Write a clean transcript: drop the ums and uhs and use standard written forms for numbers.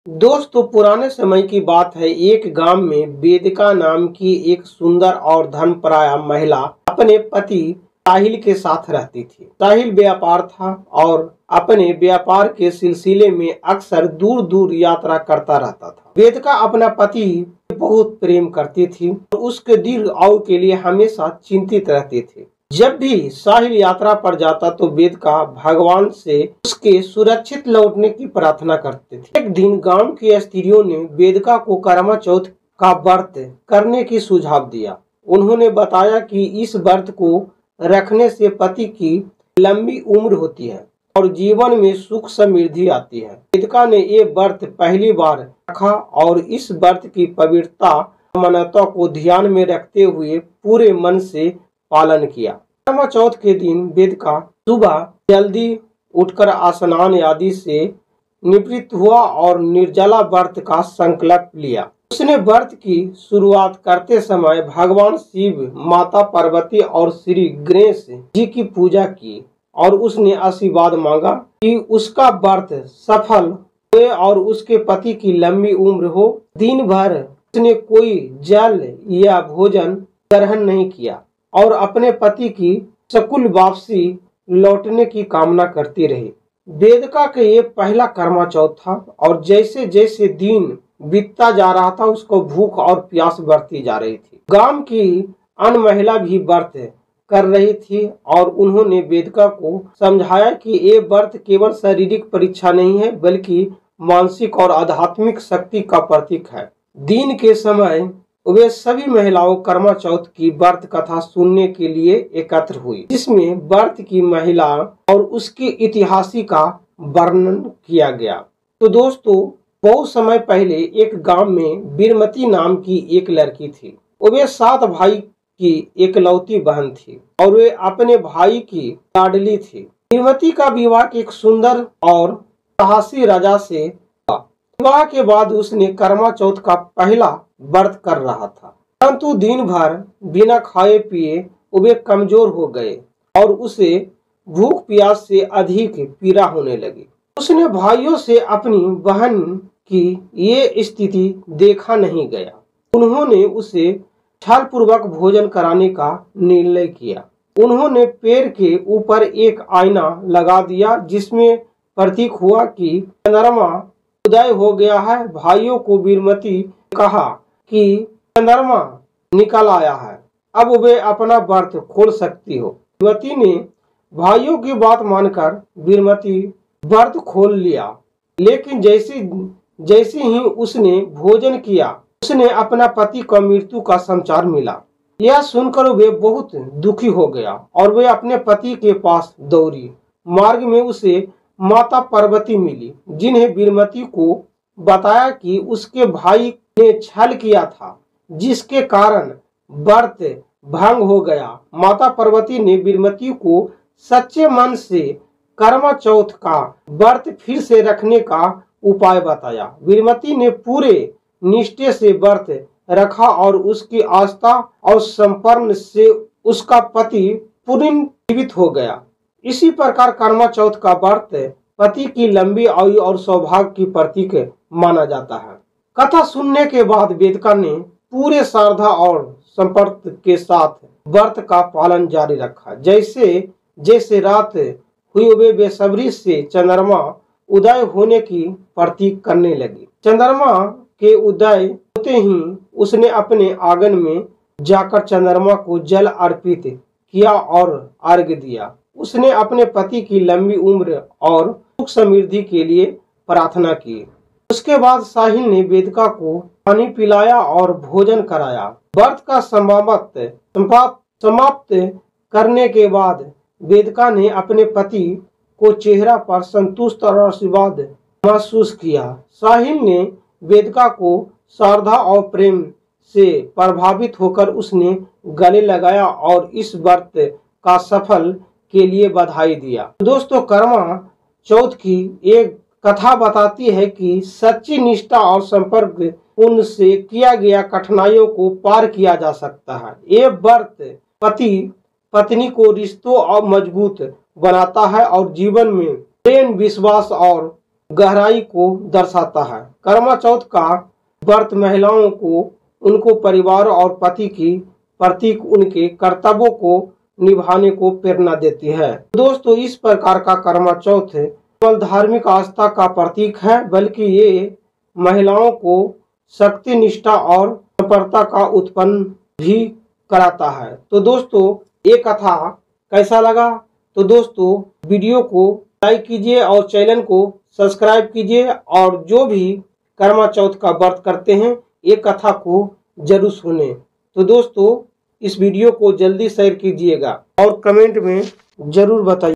दोस्तों, पुराने समय की बात है। एक गांव में वेदिका नाम की एक सुंदर और धनपराया महिला अपने पति साहिल के साथ रहती थी। साहिल व्यापार था और अपने व्यापार के सिलसिले में अक्सर दूर दूर यात्रा करता रहता था। वेदिका अपना पति बहुत प्रेम करती थी और उसके दीर्घ आयु के लिए हमेशा चिंतित रहती थी। जब भी साहिल यात्रा पर जाता तो वेदिका भगवान से उसके सुरक्षित लौटने की प्रार्थना करती थी। एक दिन गांव की स्त्रियों ने वेदिका को करवा चौथ का व्रत करने की सुझाव दिया। उन्होंने बताया कि इस व्रत को रखने से पति की लंबी उम्र होती है और जीवन में सुख समृद्धि आती है। वेदिका ने ये व्रत पहली बार रखा और इस व्रत की पवित्रता मान्यता को ध्यान में रखते हुए पूरे मन से पालन किया। करवा चौथ के दिन वेदिका सुबह जल्दी उठकर स्नान आदि से निवृत्त हुआ और निर्जला व्रत का संकल्प लिया। उसने व्रत की शुरुआत करते समय भगवान शिव, माता पार्वती और श्री गणेश जी की पूजा की और उसने आशीर्वाद मांगा कि उसका व्रत सफल हुए और उसके पति की लंबी उम्र हो। दिन भर उसने कोई जल या भोजन ग्रहण नहीं किया और अपने पति की सकुल वापसी लौटने की कामना करती रही। वेदिका का ये पहला करवा चौथ था और जैसे जैसे दिन बीतता जा रहा था उसको भूख और प्यास बढ़ती जा रही थी। गांव की अन्य महिला भी व्रत कर रही थी और उन्होंने वेदिका को समझाया कि ये व्रत केवल शारीरिक परीक्षा नहीं है बल्कि मानसिक और आध्यात्मिक शक्ति का प्रतीक है। दिन के समय वे सभी महिलाओं करवा चौथ की व्रत कथा सुनने के लिए एकत्र हुई, जिसमें व्रत की महिला और उसके इतिहास का वर्णन किया गया। तो दोस्तों, बहुत समय पहले एक गांव में बीरमती नाम की एक लड़की थी। वे 7 भाई की एकलौती बहन थी और वे अपने भाई की लाडली थी। बीरमती का विवाह एक सुंदर और साहसी राजा से हुआ। विवाह के बाद उसने करवा चौथ का पहला व्रत कर रहा था, परंतु दिन भर बिना खाए पिए वे कमजोर हो गए और उसे भूख प्यास से अधिक पीड़ा होने लगी। उसने भाइयों से अपनी बहन की ये स्थिति देखा नहीं गया। उन्होंने उसे छल पूर्वक भोजन कराने का निर्णय किया। उन्होंने पेड़ के ऊपर एक आईना लगा दिया जिसमें प्रतीक हुआ कि चंद्रमा उदय हो गया है। भाइयों को बीरमती ने कहा कि चंद्रमा निकल आया है, अब वे अपना व्रत खोल सकती हो। बीरमती ने भाइयों की बात मानकर बीरमती व्रत खोल लिया, लेकिन जैसे ही उसने भोजन किया उसने अपना पति को मृत्यु का समाचार मिला। यह सुनकर वे बहुत दुखी हो गया और वे अपने पति के पास दौड़ी। मार्ग में उसे माता पार्वती मिली, जिन्हें बीरमती को बताया कि उसके भाई ने छल किया था जिसके कारण व्रत भंग हो गया। माता पार्वती ने बीरमती को सच्चे मन से करवा चौथ का व्रत फिर से रखने का उपाय बताया। बीरमती ने पूरे निष्ठे से व्रत रखा और उसकी आस्था और समर्पण से उसका पति पुनर्जीवित हो गया। इसी प्रकार करवा चौथ का व्रत पति की लंबी आयु और सौभाग्य की प्रतीक माना जाता है। कथा सुनने के बाद वेदिका ने पूरे श्रद्धा और संपर्क के साथ व्रत का पालन जारी रखा। जैसे जैसे रात हुई वे बेसब्री से चंद्रमा उदय होने की प्रतीक करने लगी। चंद्रमा के उदय होते ही उसने अपने आंगन में जाकर चंद्रमा को जल अर्पित किया और अर्घ्य दिया। उसने अपने पति की लंबी उम्र और सुख समृद्धि के लिए प्रार्थना की। उसके बाद साहिल ने वेदिका को पानी पिलाया और भोजन कराया। व्रत का समाप्त करने के बाद वेदिका ने अपने पति को चेहरा पर संतुष्ट और आशीर्वाद महसूस किया। साहिल ने वेदिका को श्रद्धा और प्रेम से प्रभावित होकर उसने गले लगाया और इस व्रत का सफल के लिए बधाई दिया। दोस्तों, करवा चौथ की एक कथा बताती है कि सच्ची निष्ठा और संपर्क उनसे किया गया कठिनाइयों को पार किया जा सकता है। ये व्रत पति पत्नी को रिश्तों और मजबूत बनाता है और जीवन में प्रेम, विश्वास और गहराई को दर्शाता है। करवा चौथ का व्रत महिलाओं को उनको परिवार और पति की प्रतीक उनके कर्तव्यों को निभाने को प्रेरणा देती है। दोस्तों, इस प्रकार का करवा चौथ केवल धार्मिक आस्था का प्रतीक है, बल्कि ये महिलाओं को शक्ति, निष्ठा और तत्परता का उत्पन्न भी कराता है। तो दोस्तों, ये कथा कैसा लगा? तो दोस्तों, वीडियो को लाइक कीजिए और चैनल को सब्सक्राइब कीजिए, और जो भी करवा चौथ का व्रत करते हैं ये कथा को जरूर सुने। तो दोस्तों, इस वीडियो को जल्दी शेयर कीजिएगा और कमेंट में जरूर बताइए।